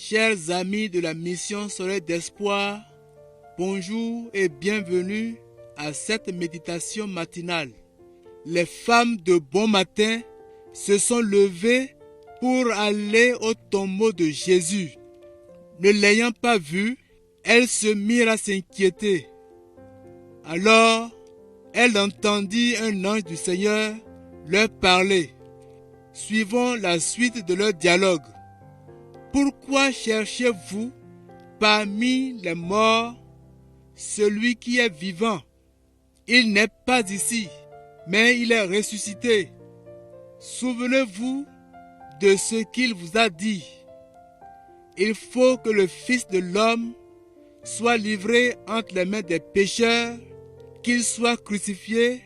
Chers amis de la mission Soleil d'Espoir, bonjour et bienvenue à cette méditation matinale. Les femmes de bon matin se sont levées pour aller au tombeau de Jésus. Ne l'ayant pas vu, elles se mirent à s'inquiéter. Alors, elles entendirent un ange du Seigneur leur parler. Suivons la suite de leur dialogue. Pourquoi cherchez-vous parmi les morts celui qui est vivant? Il n'est pas ici, mais il est ressuscité. Souvenez-vous de ce qu'il vous a dit. Il faut que le Fils de l'homme soit livré entre les mains des pécheurs, qu'il soit crucifié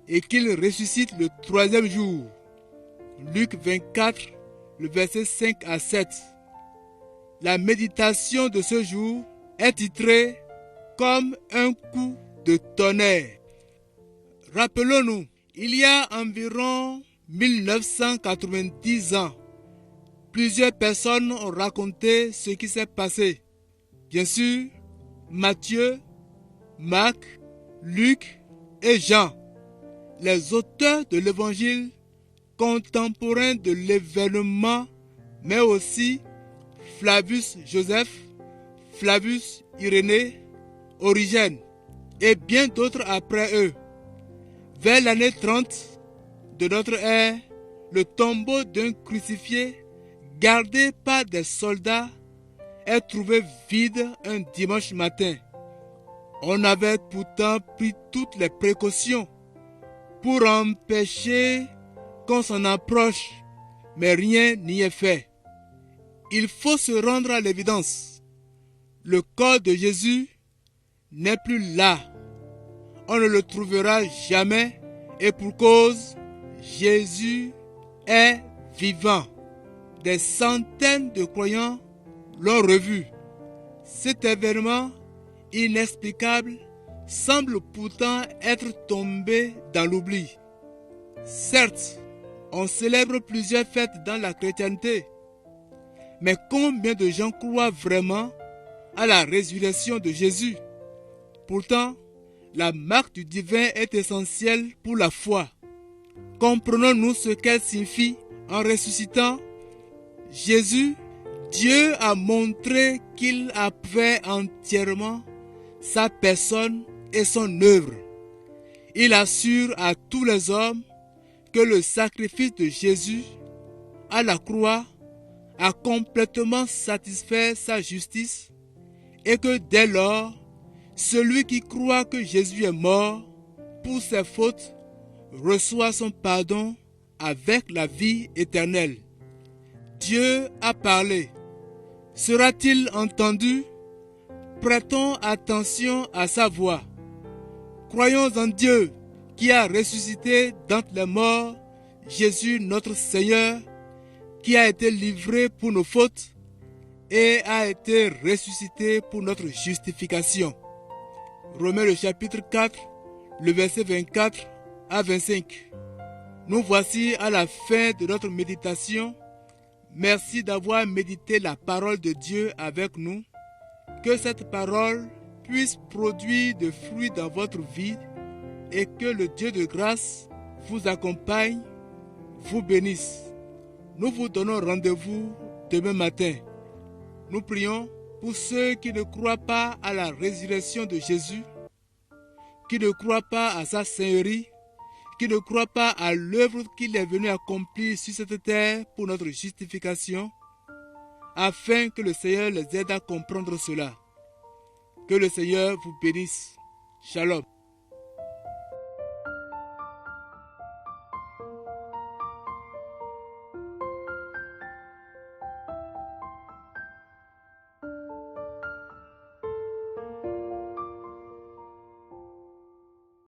et qu'il ressuscite le troisième jour. Luc 24, le verset 5 à 7. La méditation de ce jour est titrée « Comme un coup de tonnerre ». Rappelons-nous, il y a environ 1990 ans, plusieurs personnes ont raconté ce qui s'est passé. Bien sûr, Matthieu, Marc, Luc et Jean, les auteurs de l'évangile contemporains de l'événement, mais aussi Flavius Joseph, Flavius Irénée, Origène et bien d'autres après eux. Vers l'année 30 de notre ère, le tombeau d'un crucifié gardé par des soldats est trouvé vide un dimanche matin. On avait pourtant pris toutes les précautions pour empêcher qu'on s'en approche, mais rien n'y est fait. Il faut se rendre à l'évidence. Le corps de Jésus n'est plus là. On ne le trouvera jamais et pour cause, Jésus est vivant. Des centaines de croyants l'ont revu. Cet événement inexplicable semble pourtant être tombé dans l'oubli. Certes, on célèbre plusieurs fêtes dans la chrétienté, mais combien de gens croient vraiment à la résurrection de Jésus? Pourtant, la marque du divin est essentielle pour la foi. Comprenons-nous ce qu'elle signifie en ressuscitant? Jésus, Dieu a montré qu'il approuvait entièrement sa personne et son œuvre. Il assure à tous les hommes que le sacrifice de Jésus à la croix a complètement satisfait sa justice et que dès lors, celui qui croit que Jésus est mort pour ses fautes reçoit son pardon avec la vie éternelle. Dieu a parlé. Sera-t-il entendu? Prêtons attention à sa voix. Croyons en Dieu qui a ressuscité d'entre les morts Jésus notre Seigneur, qui a été livré pour nos fautes et a été ressuscité pour notre justification. Romains le chapitre 4, le verset 24 à 25. Nous voici à la fin de notre méditation. Merci d'avoir médité la parole de Dieu avec nous. Que cette parole puisse produire des fruits dans votre vie et que le Dieu de grâce vous accompagne, vous bénisse. Nous vous donnons rendez-vous demain matin. Nous prions pour ceux qui ne croient pas à la résurrection de Jésus, qui ne croient pas à sa seigneurie, qui ne croient pas à l'œuvre qu'il est venu accomplir sur cette terre pour notre justification, afin que le Seigneur les aide à comprendre cela. Que le Seigneur vous bénisse. Shalom.